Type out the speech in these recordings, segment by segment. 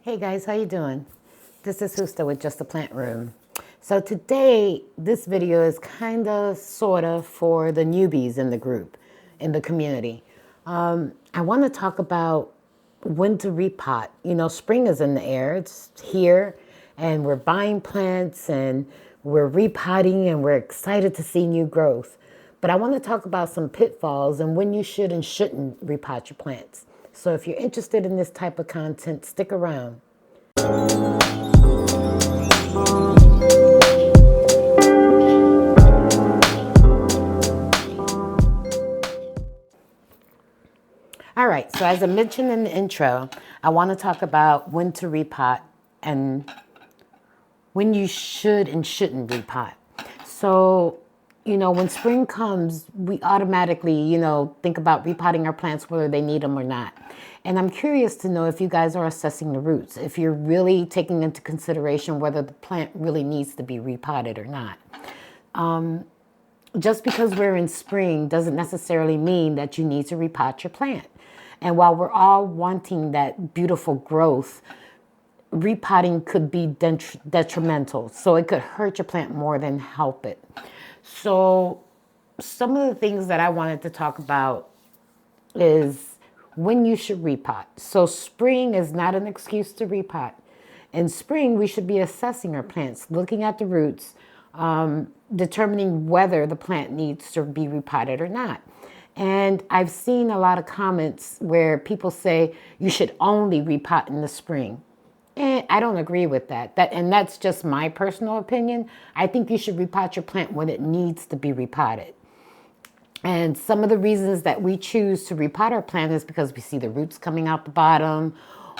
Hey guys, how you doing? This is Husta with Just a Plant Room. So today, this video is kind of, sort of for the newbies in the group, in the community. I want to talk about when to repot. You know, spring is in the air, it's here, and we're buying plants and we're repotting and we're excited to see new growth. But I want to talk about some pitfalls and when you should and shouldn't repot your plants. So if you're interested in this type of content, stick around. All right, so as I mentioned in the intro, I want to talk about when to repot and when you should and shouldn't repot. So, you know, when spring comes, we automatically, think about repotting our plants whether they need them or not. And I'm curious to know if you guys are assessing the roots, if you're really taking into consideration whether the plant really needs to be repotted or not. Just because we're in spring doesn't necessarily mean that you need to repot your plant. And while we're all wanting that beautiful growth, repotting could be detrimental. So it could hurt your plant more than help it. So some of the things that I wanted to talk about is when you should repot. So spring is not an excuse to repot. In spring, we should be assessing our plants, looking at the roots, determining whether the plant needs to be repotted or not. And I've seen a lot of comments where people say you should only repot in the spring. And I don't agree with that. And that's just my personal opinion. I think you should repot your plant when it needs to be repotted. And some of the reasons that we choose to repot our plant is because we see the roots coming out the bottom,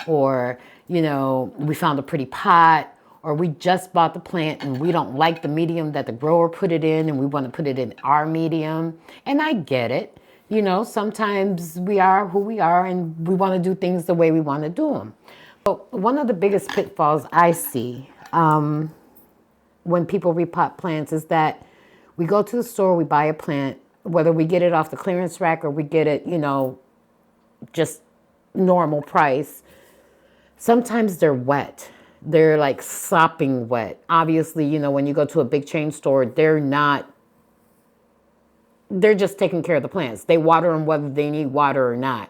or, we found a pretty pot, or we just bought the plant and we don't like the medium that the grower put it in and we want to put it in our medium. And I get it. Sometimes we are who we are and we want to do things the way we want to do them. But one of the biggest pitfalls I see when people repot plants is that we go to the store, we buy a plant, whether we get it off the clearance rack or we get it, just normal price. Sometimes they're wet. They're like sopping wet. Obviously, when you go to a big chain store, they're just taking care of the plants. They water them whether they need water or not.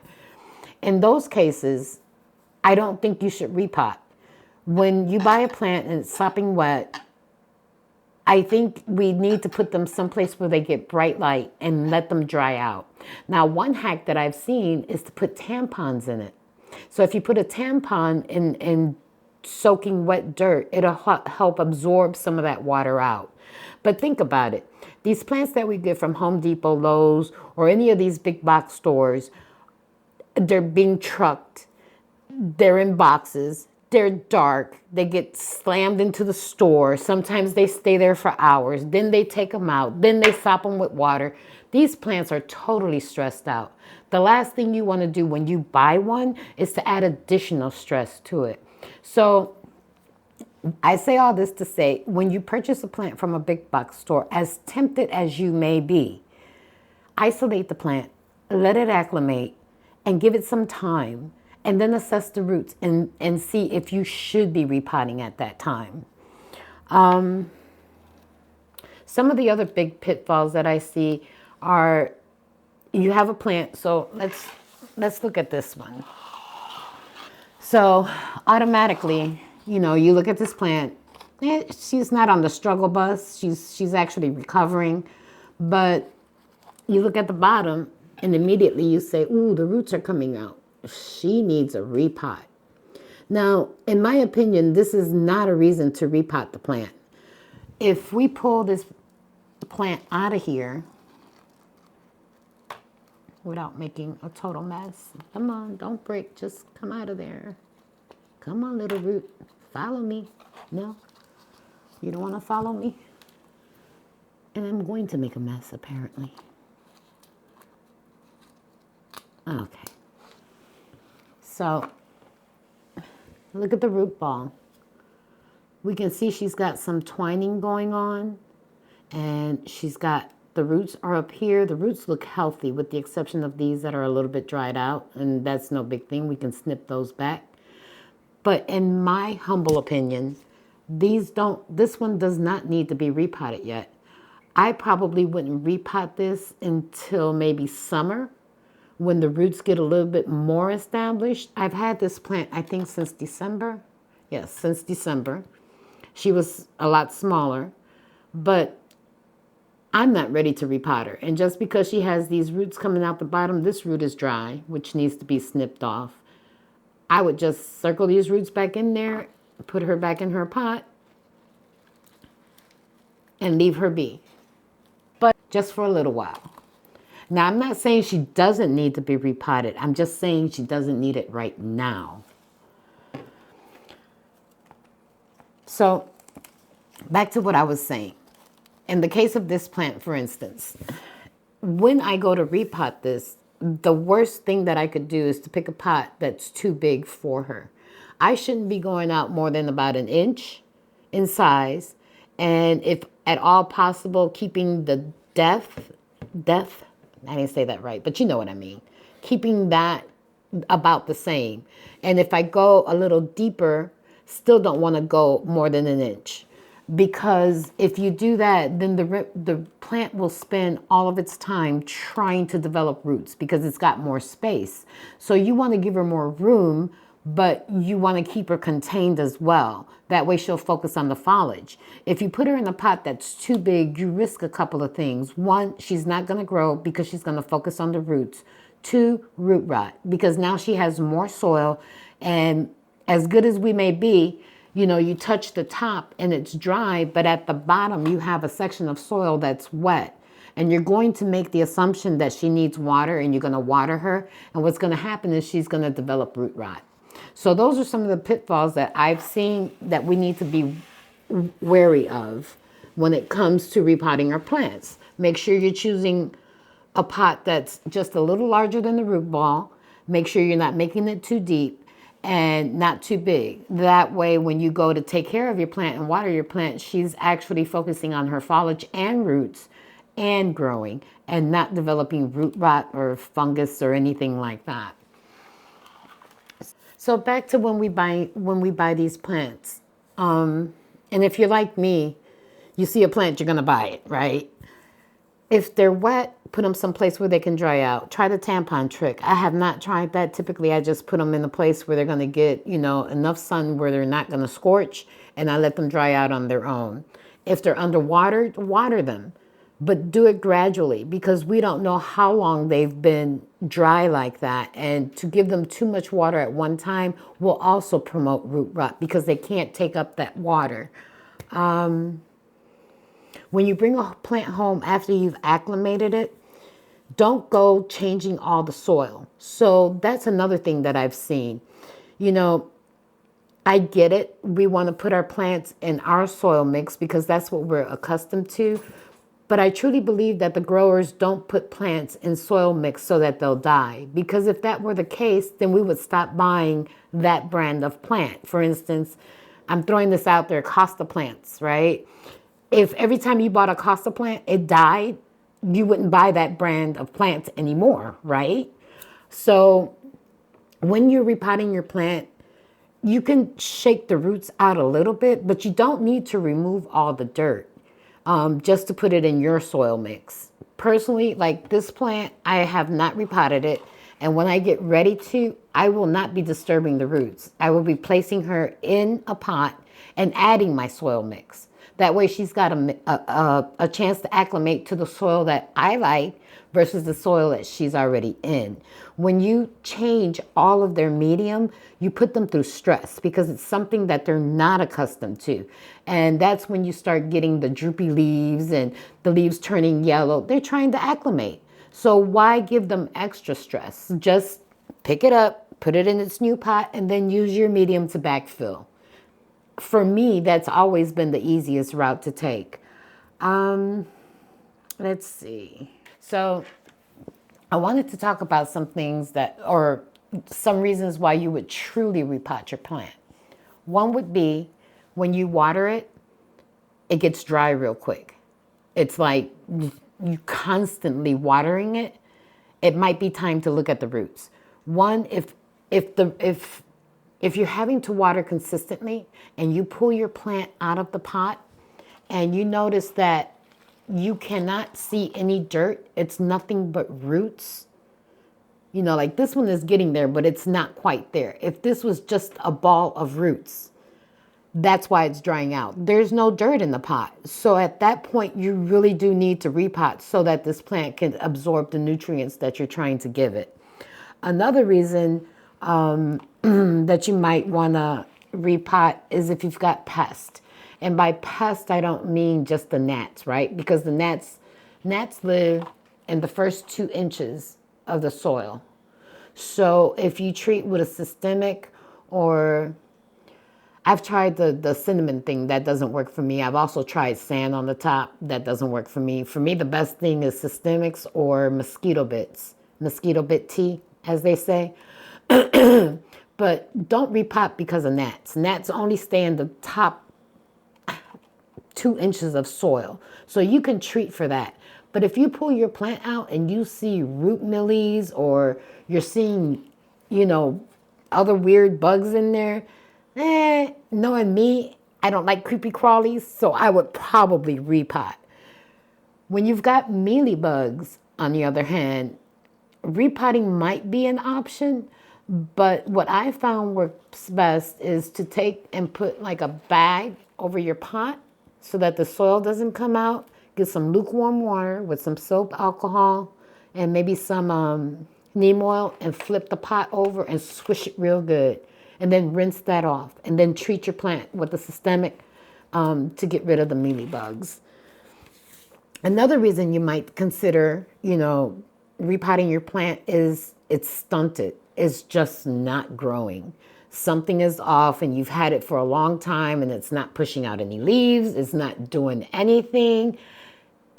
In those cases, I don't think you should repot. When you buy a plant and it's sopping wet, I think we need to put them someplace where they get bright light and let them dry out. Now, one hack that I've seen is to put tampons in it. So if you put a tampon in soaking wet dirt, it'll help absorb some of that water out. But think about it. These plants that we get from Home Depot, Lowe's, or any of these big box stores, they're being trucked. They're in boxes. They're dark. They get slammed into the store. Sometimes they stay there for hours. Then they take them out. Then they sop them with water. These plants are totally stressed out. The last thing you want to do when you buy one is to add additional stress to it. So I say all this to say, when you purchase a plant from a big box store, as tempted as you may be, isolate the plant, let it acclimate, and give it some time, and then assess the roots and see if you should be repotting at that time. Some of the other big pitfalls that I see are, you have a plant, so let's look at this one. So automatically, you look at this plant, she's not on the struggle bus, she's actually recovering, but you look at the bottom and immediately you say, ooh, the roots are coming out. She needs a repot. Now, in my opinion, this is not a reason to repot the plant. If we pull this plant out of here without making a total mess, come on, don't break, just come out of there. Come on, little root, follow me. No, you don't want to follow me? And I'm going to make a mess, apparently. Okay. So, look at the root ball. We can see she's got some twining going on, and she's got, the roots are up here. The roots look healthy with the exception of these that are a little bit dried out, and that's no big thing. We can snip those back. But in my humble opinion, this one does not need to be repotted yet. I probably wouldn't repot this until maybe summer when the roots get a little bit more established. I've had this plant, I think, since December. Yes, since December. She was a lot smaller, but I'm not ready to repot her. And just because she has these roots coming out the bottom, this root is dry, which needs to be snipped off. I would just circle these roots back in there, put her back in her pot, and leave her be. But just for a little while. Now, I'm not saying she doesn't need to be repotted. I'm just saying she doesn't need it right now. So, back to what I was saying. In the case of this plant, for instance, when I go to repot this, the worst thing that I could do is to pick a pot that's too big for her. I shouldn't be going out more than about an inch in size, and if at all possible, keeping the depth, I didn't say that right, but you know what I mean. Keeping that about the same. And if I go a little deeper, still don't want to go more than an inch. Because if you do that, then the plant will spend all of its time trying to develop roots because it's got more space. So you want to give her more room, but you want to keep her contained as well. That way she'll focus on the foliage. If you put her in a pot that's too big, you risk a couple of things. One, she's not going to grow because she's going to focus on the roots. Two, root rot, because now she has more soil, and as good as we may be, you know, you touch the top and it's dry, but at the bottom you have a section of soil that's wet. And you're going to make the assumption that she needs water, and you're going to water her. And what's going to happen is she's going to develop root rot. So those are some of the pitfalls that I've seen that we need to be wary of when it comes to repotting our plants. Make sure you're choosing a pot that's just a little larger than the root ball. Make sure you're not making it too deep and not too big. That way, when you go to take care of your plant and water your plant, she's actually focusing on her foliage and roots and growing, and not developing root rot or fungus or anything like that. So back to when we buy these plants. And if you're like me, you see a plant, you're gonna buy it, right? If they're wet, put them someplace where they can dry out. Try the tampon trick. I have not tried that. Typically, I just put them in a place where they're going to get, you know, enough sun where they're not going to scorch, and I let them dry out on their own. If they're underwater, water them, but do it gradually, because we don't know how long they've been dry like that. And to give them too much water at one time will also promote root rot because they can't take up that water. When you bring a plant home after you've acclimated it, don't go changing all the soil. So that's another thing that I've seen. You know, I get it. We want to put our plants in our soil mix because that's what we're accustomed to. But I truly believe that the growers don't put plants in soil mix so that they'll die. Because if that were the case, then we would stop buying that brand of plant. For instance, I'm throwing this out there, Costa plants, right? If every time you bought a Costa plant, it died, you wouldn't buy that brand of plants anymore, right? So when you're repotting your plant, you can shake the roots out a little bit, but you don't need to remove all the dirt just to put it in your soil mix. Personally, like this plant, I have not repotted it. And when I get ready to, I will not be disturbing the roots. I will be placing her in a pot and adding my soil mix. That way she's got a chance to acclimate to the soil that I like versus the soil that she's already in. When you change all of their medium, you put them through stress because it's something that they're not accustomed to. And that's when you start getting the droopy leaves and the leaves turning yellow. They're trying to acclimate. So why give them extra stress? Just pick it up, put it in its new pot, and then use your medium to backfill. For me, that's always been the easiest route to take. Let's see. So I wanted to talk about some things that, or some reasons why you would truly repot your plant. One would be when you water it, it gets dry real quick. It's like you constantly watering it. It might be time to look at the roots. One, if if you're having to water consistently and you pull your plant out of the pot and you notice that you cannot see any dirt, it's nothing but roots. You know, like this one is getting there, but it's not quite there. If this was just a ball of roots, that's why it's drying out. There's no dirt in the pot. So at that point, you really do need to repot so that this plant can absorb the nutrients that you're trying to give it. Another reason that you might want to repot is if you've got pest. And by pest, I don't mean just the gnats, right? Because the gnats live in the first 2 inches of the soil. So if you treat with a systemic, or I've tried the cinnamon thing, that doesn't work for me. I've also tried sand on the top, that doesn't work for me. For me, the best thing is systemics or mosquito bit tea, as they say. But don't repot because of gnats. Gnats only stay in the top 2 inches of soil. So you can treat for that. But if you pull your plant out and you see root millies, or you're seeing, you know, other weird bugs in there, knowing me, I don't like creepy crawlies, so I would probably repot. When you've got mealybugs, on the other hand, repotting might be an option, but what I found works best is to take and put like a bag over your pot so that the soil doesn't come out. Get some lukewarm water with some soap, alcohol, and maybe some neem oil, and flip the pot over and swish it real good. And then rinse that off. And then treat your plant with a systemic to get rid of the mealybugs. Another reason you might consider, you know, repotting your plant is it's stunted. It's just not growing. Something is off, and you've had it for a long time and it's not pushing out any leaves. It's not doing anything.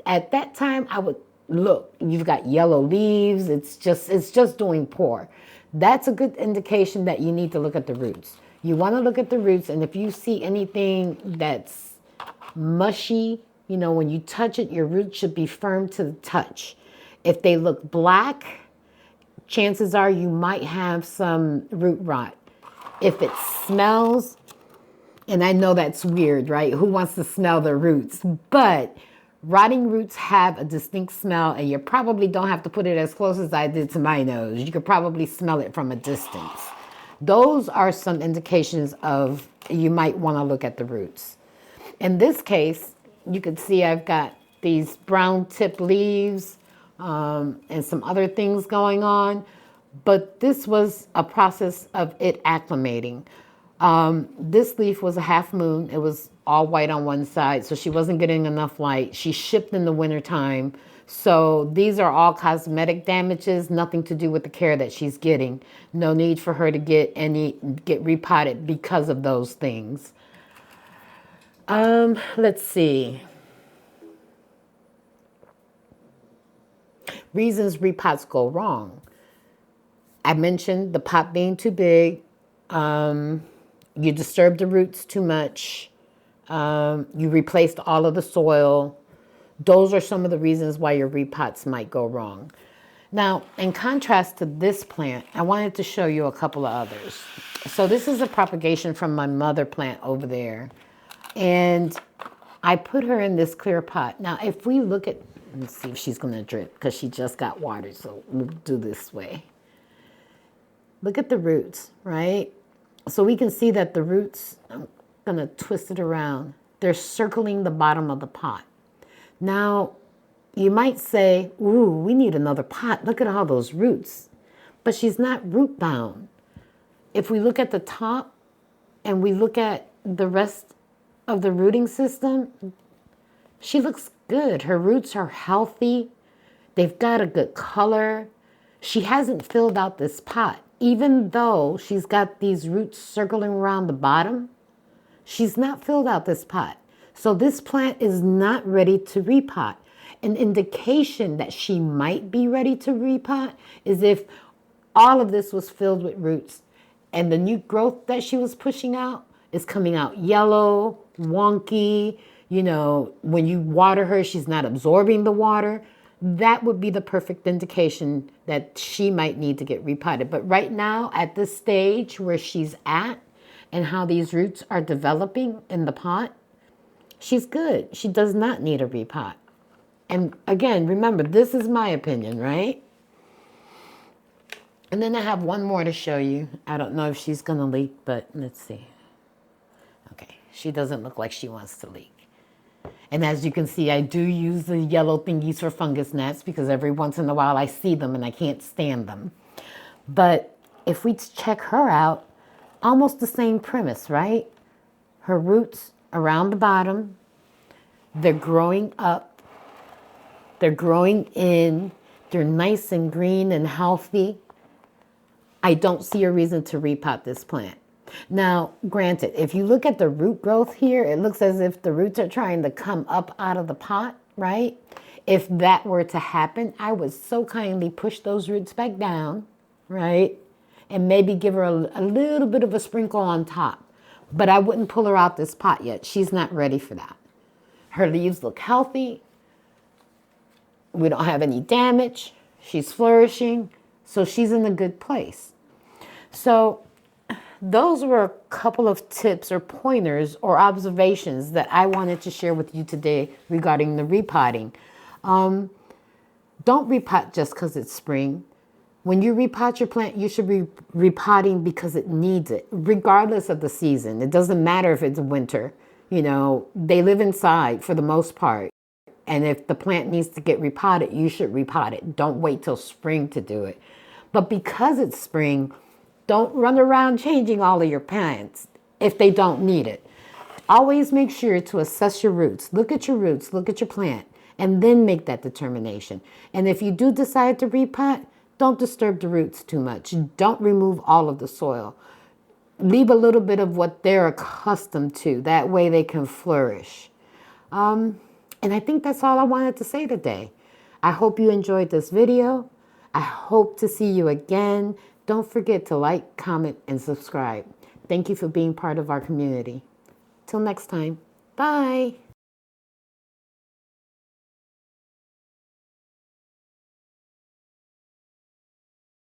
At that time, I would look, you've got yellow leaves. It's just doing poor. That's a good indication that you need to look at the roots. You want to look at the roots, and if you see anything that's mushy, you know, when you touch it, your roots should be firm to the touch. If they look black, chances are you might have some root rot. If it smells, and I know that's weird, right? Who wants to smell the roots? But rotting roots have a distinct smell, and you probably don't have to put it as close as I did to my nose. You could probably smell it from a distance. Those are some indications of you might want to look at the roots. In this case, you can see I've got these brown tip leaves and some other things going on, but this was a process of it acclimating. This leaf was a half moon. It was all white on one side, so she wasn't getting enough light. She shipped in the wintertime. So these are all cosmetic damages, nothing to do with the care that she's getting. No need for her to get repotted because of those things. Let's see. Reasons repots go wrong. I mentioned the pot being too big. You disturbed the roots too much. You replaced all of the soil. Those are some of the reasons why your repots might go wrong. Now, in contrast to this plant, I wanted to show you a couple of others. So this is a propagation from my mother plant over there. And I put her in this clear pot. Now, if we look at, let's see if she's going to drip because she just got watered. So we'll do this way. Look at the roots, right? So we can see that the roots, I'm going to twist it around. They're circling the bottom of the pot. Now, you might say, ooh, we need another pot. Look at all those roots. But she's not root bound. If we look at the top and we look at the rest of the rooting system, she looks good. Her roots are healthy. They've got a good color. She hasn't filled out this pot. Even though she's got these roots circling around the bottom, she's not filled out this pot. So this plant is not ready to repot. An indication that she might be ready to repot is if all of this was filled with roots and the new growth that she was pushing out is coming out yellow, wonky. You know, when you water her, she's not absorbing the water. that would be the perfect indication that she might need to get repotted. But right now, at this stage where she's at and how these roots are developing in the pot, she's good. She does not need a repot. And again, remember, this is my opinion, right? And then I have one more to show you. I don't know if she's going to leak, but let's see. Okay, she doesn't look like she wants to leak. And as you can see, I do use the yellow thingies for fungus gnats because every once in a while I see them and I can't stand them. But if we check her out, almost the same premise, right? Her roots around the bottom, they're growing up, they're growing in, they're nice and green and healthy. I don't see a reason to repot this plant. Now, granted, if you look at the root growth here, it looks as if the roots are trying to come up out of the pot, right? If that were to happen, I would so kindly push those roots back down, right? And maybe give her a little bit of a sprinkle on top. But I wouldn't pull her out this pot yet. She's not ready for that. Her leaves look healthy. We don't have any damage. She's flourishing. So she's in a good place. So those were a couple of tips or pointers or observations that I wanted to share with you today regarding the repotting. Don't repot just because it's spring. When you repot your plant, you should be repotting because it needs it, regardless of the season. It doesn't matter if it's winter. You know, they live inside for the most part. And if the plant needs to get repotted, you should repot it. Don't wait till spring to do it. But because it's spring, don't run around changing all of your plants if they don't need it. Always make sure to assess your roots. Look at your roots, look at your plant, and then make that determination. And if you do decide to repot, don't disturb the roots too much. Don't remove all of the soil. Leave a little bit of what they're accustomed to. That way they can flourish. And I think that's all I wanted to say today. I hope you enjoyed this video. I hope to see you again. Don't forget to like, comment, and subscribe. Thank you for being part of our community. Till next time, bye.